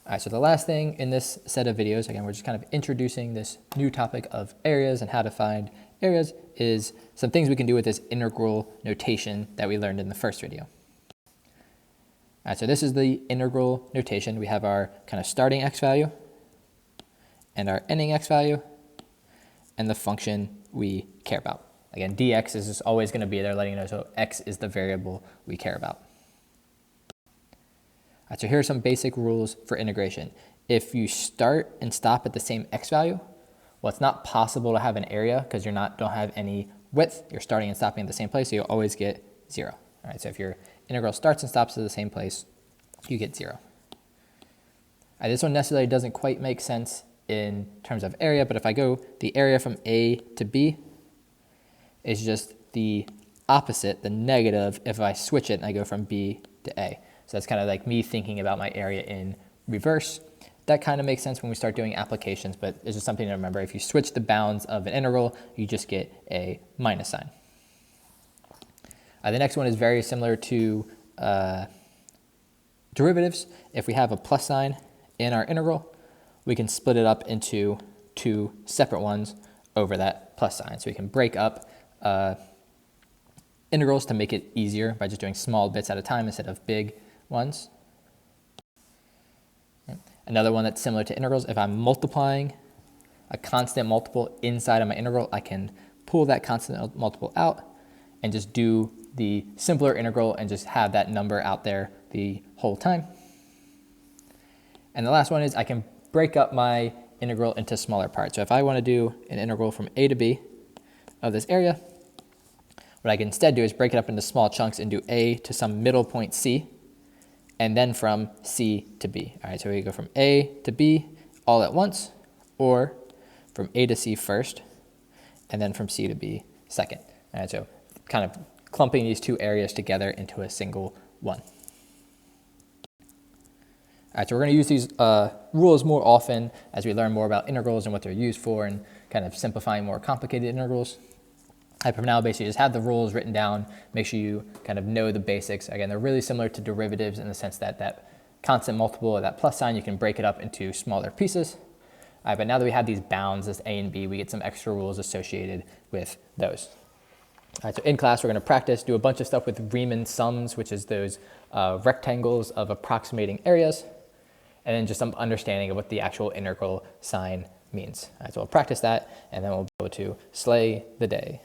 All right, so the last thing in this set of videos, again, we're just kind of introducing this new topic of areas and how to find areas, is some things we can do with this integral notation that we learned in the first video. All right, so this is the integral notation. We have our kind of starting x value and our ending x value and the function we care about. Again, dx is just always going to be there, letting you know, so x is the variable we care about. All right, so here are some basic rules for integration. If you start and stop at the same x value, well, it's not possible to have an area because you don't have any width. You're starting and stopping at the same place, so you'll always get 0. All right, so if your integral starts and stops at the same place, you get 0. All right, this one necessarily doesn't quite make sense in terms of area, but if I go, the area from A to B is just the opposite, the negative, if I switch it and I go from B to A. So that's kind of like me thinking about my area in reverse. That kind of makes sense when we start doing applications, but it's just something to remember. If you switch the bounds of an integral, you just get a minus sign. The next one is very similar to derivatives. If we have a plus sign in our integral, we can split it up into 2 separate ones over that plus sign. So we can break up integrals to make it easier by just doing small bits at a time instead of big ones. Another one that's similar to integrals, if I'm multiplying a constant multiple inside of my integral, I can pull that constant multiple out and just do the simpler integral and just have that number out there the whole time. And the last one is I can break up my integral into smaller parts. So if I want to do an integral from A to B of this area, what I can instead do is break it up into small chunks and do A to some middle point C, and then from C to B. All right, so we go from A to B all at once, or from A to C first, and then from C to B second. All right, so kind of clumping these two areas together into a single one. All right, so we're going to use these rules more often as we learn more about integrals and what they're used for and kind of simplifying more complicated integrals. For now, basically just have the rules written down, make sure you kind of know the basics. Again, they're really similar to derivatives in the sense that that constant multiple or that plus sign, you can break it up into smaller pieces. But now that we have these bounds, this A and B, we get some extra rules associated with those. All right, so in class, we're going to practice, do a bunch of stuff with Riemann sums, which is those rectangles of approximating areas, and then just some understanding of what the actual integral sign means. All right, so we'll practice that, and then we'll be able to slay the day.